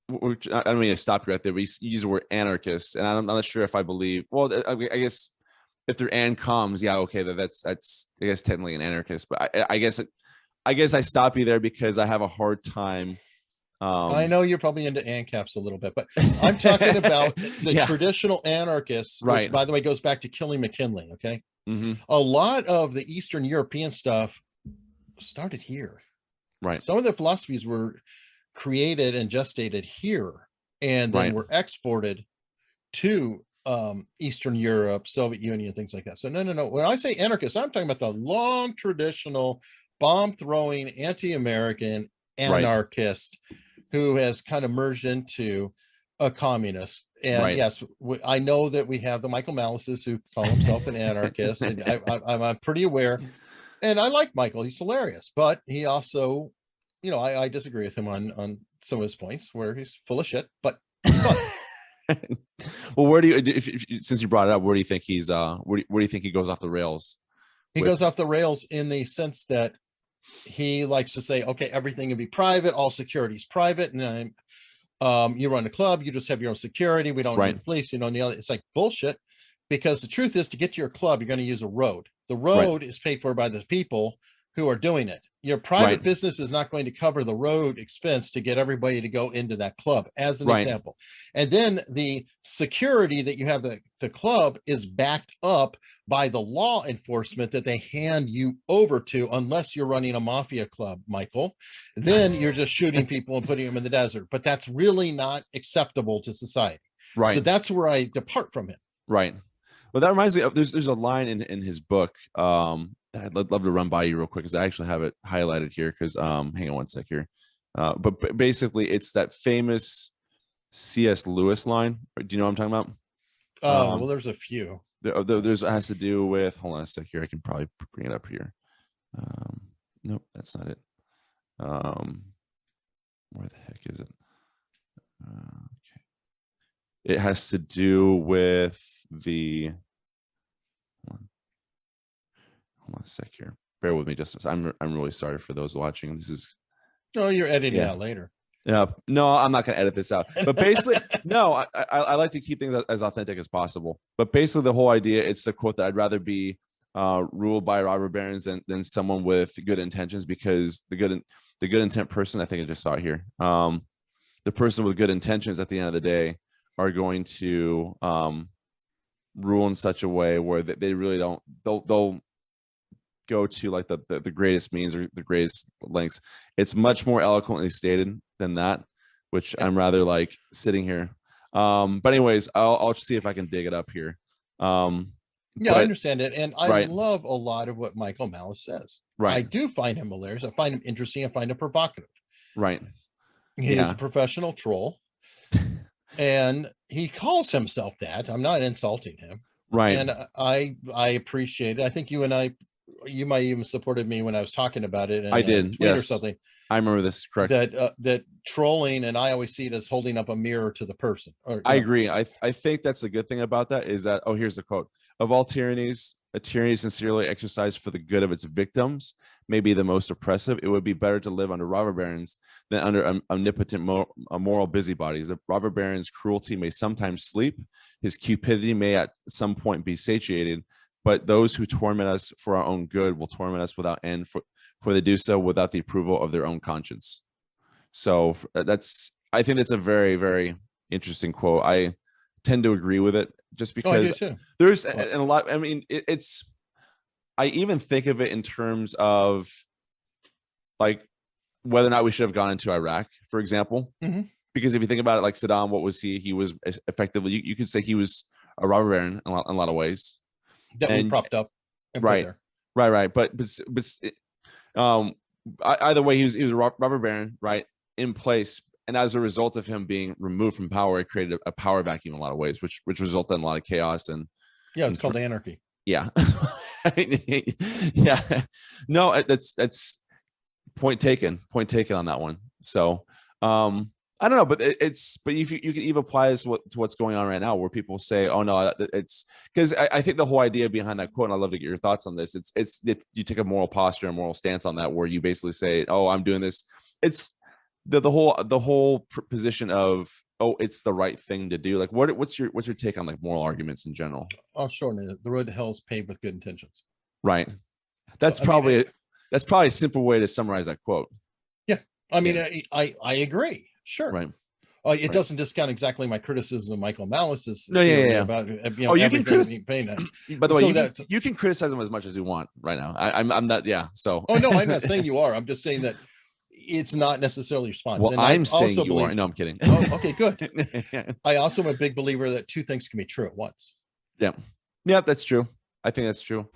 I don't mean to stop you right there, but you use the word anarchist, and I'm not sure if I believe. Well, I guess if they're and comms, yeah, okay, that's I guess technically an anarchist, but I guess I stop you there because I have a hard time. I know you're probably into ANCAPs a little bit, but I'm talking about the yeah, traditional anarchists, right. which, by the way, goes back to killing McKinley. Okay. Mm-hmm. A lot of the Eastern European stuff started here. Right. Some of the philosophies were created and gestated here and then Right. were exported to Eastern Europe, Soviet Union, things like that. So no. When I say anarchist, I'm talking about the long traditional bomb throwing anti-American anarchist who has kind of merged into a communist. And yes, I know that we have the Michael Malices who call himself an anarchist, and I'm pretty aware. And I like Michael; he's hilarious, but he also, I disagree with him on some of his points where he's full of shit. But well, where do you, since you brought it up, where do you think he's where do you think he goes off the rails? He goes off the rails in the sense that he likes to say, okay, everything can be private, all security is private, and you run a club, you just have your own security, we don't need the police, it's like bullshit, because the truth is, to get to your club, you're going to use a road. The road is paid for by the people who are doing it. Your private business is not going to cover the road expense to get everybody to go into that club, as an example. And then the security that you have at the club is backed up by the law enforcement that they hand you over to, unless you're running a mafia club, Michael. Then you're just shooting people and putting them in the desert. But that's really not acceptable to society. So that's where I depart from him. Well, that reminds me of there's a line in his book I'd love to run by you real quick, because I actually have it highlighted here, because hang on one sec here. But basically it's that famous C.S. Lewis line. Do you know what I'm talking about? Well, there's a few. There's it has to do with, hold on a sec here, I can probably bring it up here. Nope, that's not it. Where the heck is it? Okay. It has to do with the, hold on a sec here. Bear with me just. I'm really sorry for those watching. This is. Oh, you're editing it out later. Yeah, no, I'm not going to edit this out. But basically, no, I like to keep things as authentic as possible. But basically, the whole idea, it's the quote that I'd rather be ruled by robber barons than someone with good intentions, because the good intent person, I think I just saw it here. The person with good intentions at the end of the day are going to rule in such a way where they really don't. They'll go to like the greatest means or the greatest lengths. It's much more eloquently stated than that, which I'm rather like sitting here. But anyways, I'll see if I can dig it up here. I understand it, and I love a lot of what Michael Malice says. I do find him hilarious. I find him interesting. I find him provocative. He is a professional troll, and he calls himself that. I'm not insulting him. And I appreciate it. I think you might even supported me when I was talking about it. I did, tweet or something. I remember this, correct. That trolling, and I always see it as holding up a mirror to the person. I agree. I think that's a good thing about that is that, here's the quote: "Of all tyrannies, a tyranny sincerely exercised for the good of its victims may be the most oppressive. It would be better to live under robber barons than under omnipotent moral busybodies. The robber baron's cruelty may sometimes sleep. His cupidity may at some point be satiated. But those who torment us for our own good will torment us without end, for they do so without the approval of their own conscience." So I think that's a very, very interesting quote. I tend to agree with it, just because there's a lot. I mean, I even think of it in terms of like whether or not we should have gone into Iraq, for example. Because if you think about it, like Saddam, what was he? He was effectively, you could say he was a robber baron in a lot of ways. That we propped up and put there. Right. But either way, he was a robber baron, right, in place, and as a result of him being removed from power, it created a power vacuum in a lot of ways, which resulted in a lot of chaos and it's called anarchy. Yeah. No, that's point taken on that one. So I don't know, but but if you can even apply this to what's going on right now, where people say, "Oh no," it's because I think the whole idea behind that quote, and I'd love to get your thoughts on this. You take a moral posture, a moral stance on that, where you basically say, "Oh, I'm doing this." the whole position of, oh, it's the right thing to do. Like, what's your take on like moral arguments in general? I'll shorten it. The road to hell is paved with good intentions. Right. That's probably a simple way to summarize that quote. Yeah. I mean, I agree. Sure. Right. It doesn't discount exactly my criticism of Michael Malice's about you can by the way, you can criticize them as much as you want right now. I'm not so no, I'm not saying you are. I'm just saying that it's not necessarily responsive. Well, I'm saying you are. No, I'm kidding. Oh, okay, good. I also am a big believer that two things can be true at once. Yeah, that's true. I think that's true.